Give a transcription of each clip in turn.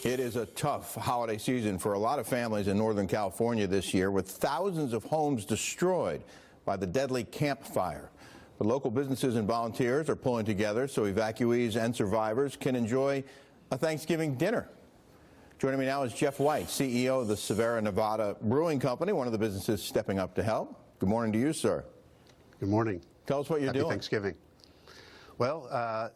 It is a tough holiday season for a lot of families in Northern California this year, with thousands of homes destroyed by the deadly Camp Fire. But local businesses and volunteers are pulling together so evacuees and survivors can enjoy a Thanksgiving dinner. Joining me now is Jeff White, CEO of the Sierra Nevada Brewing Company, one of the businesses stepping up to help. Good morning to you, sir. Good morning. Tell us what you're doing. Happy Thanksgiving. Well,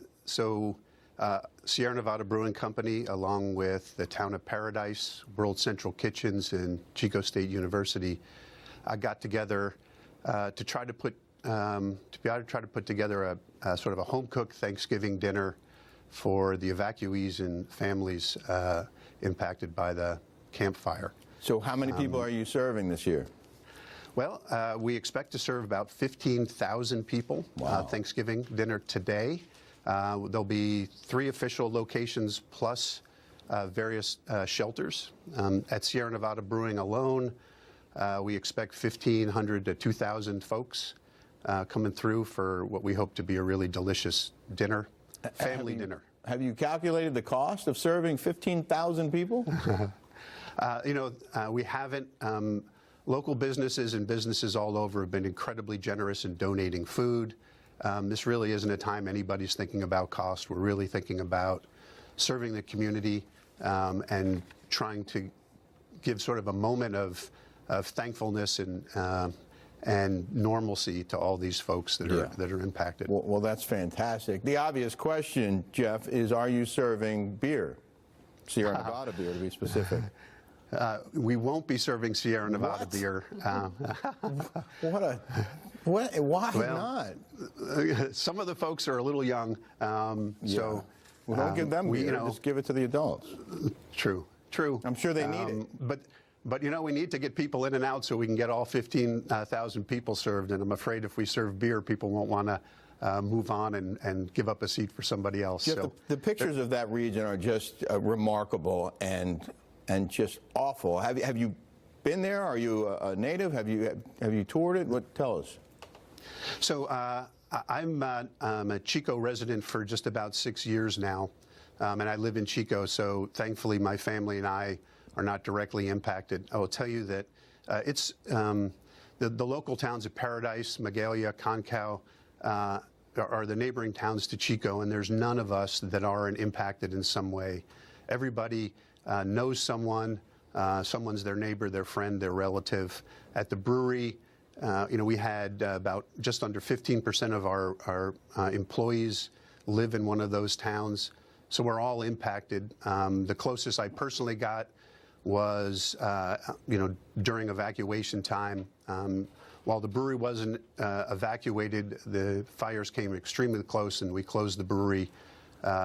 Sierra Nevada Brewing Company, along with the Town of Paradise, World Central Kitchens, and Chico State University, got together to try to put together a sort of a home-cooked Thanksgiving dinner for the evacuees and families impacted by the Camp Fire. So how many people are you serving this year? Well, we expect to serve about 15,000 people. Wow. Thanksgiving dinner today. There'll be 3 official locations plus various shelters. At Sierra Nevada Brewing alone, we expect 1,500 to 2,000 folks coming through for what we hope to be a really delicious dinner, family dinner. Have you calculated the cost of serving 15,000 people? We haven't. Local businesses and businesses all over have been incredibly generous in donating food. This really isn't a time anybody's thinking about cost. We're really thinking about serving the community and trying to give sort of a moment of thankfulness and normalcy to all these folks that are impacted. Well, that's fantastic. The obvious question, Jeff, is are you serving beer? Sierra Nevada beer, to be specific. We won't be serving Sierra Nevada beer. Why not? Some of the folks are a little young, so don't give them beer. Just give it to the adults. True. I'm sure they need it. But we need to get people in and out so we can get all 15,000 people served. And I'm afraid if we serve beer, people won't want to move on and give up a seat for somebody else. Jeff, the pictures of that region are just remarkable and just awful. Have you been there? Are you a native? Have you toured it? Tell us. So I'm a Chico resident for just about 6 years now, and I live in Chico. So thankfully, my family and I are not directly impacted. I will tell you that it's the local towns of Paradise, Magalia, Concow are the neighboring towns to Chico, and there's none of us that aren't impacted in some way. Everybody knows someone. Someone's their neighbor, their friend, their relative. At the brewery, we had about just under 15% of our employees live in one of those towns. So we're all impacted. The closest I personally got was, during evacuation time. While the brewery wasn't evacuated, the fires came extremely close, and we closed the brewery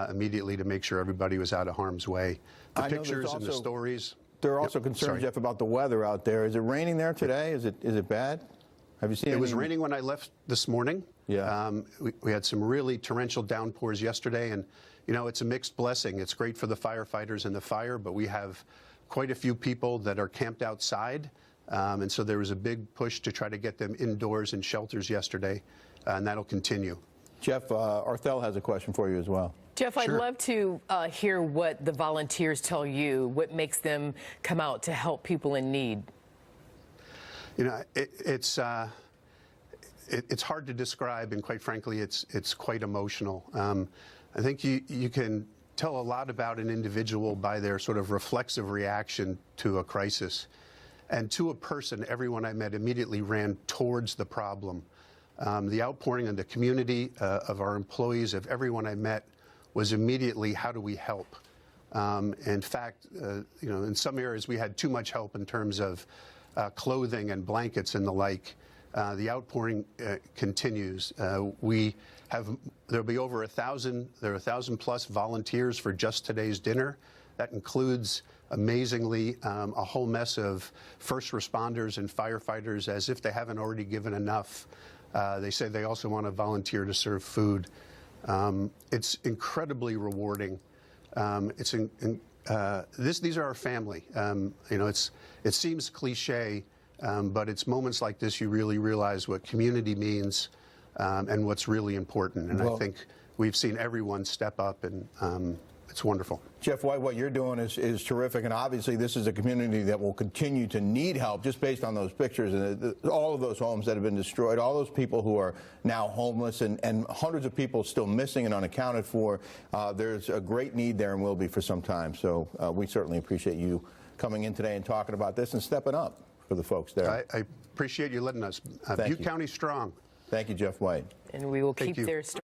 immediately to make sure everybody was out of harm's way. The pictures and the stories. There are also concerns, Jeff, about the weather out there. Is it raining there today? Is it bad? Have you seen it? It was raining when I left this morning. Yeah. We had some really torrential downpours yesterday, and it's a mixed blessing. It's great for the firefighters and the fire, but we have quite a few people that are camped outside, and so there was a big push to try to get them indoors in shelters yesterday, and that'll continue. Jeff, Arthel has a question for you as well. Jeff, I'd love to hear what the volunteers tell you, what makes them come out to help people in need. It's hard to describe, and quite frankly, it's quite emotional. I think you can tell a lot about an individual by their sort of reflexive reaction to a crisis. And to a person, everyone I met immediately ran towards the problem. The outpouring in the community of our employees, of everyone I met, was immediately, how do we help? In fact, in some areas we had too much help in terms of clothing and blankets and the like. The outpouring continues. There'll be over 1,000. There are 1,000 plus volunteers for just today's dinner. That includes, amazingly, a whole mess of first responders and firefighters, as if they haven't already given enough. They say they also want to volunteer to serve food. It's incredibly rewarding. These are our family. It seems cliche, but it's moments like this you really realize what community means and what's really important. And I think we've seen everyone step up and It's wonderful. Jeff White, what you're doing is terrific, and obviously this is a community that will continue to need help just based on those pictures and all of those homes that have been destroyed, all those people who are now homeless, and hundreds of people still missing and unaccounted for. There's a great need there and will be for some time. So we certainly appreciate you coming in today and talking about this and stepping up for the folks there. I appreciate you letting us. Thank Butte you. County strong. Thank you, Jeff White. And we will Thank keep you. their story.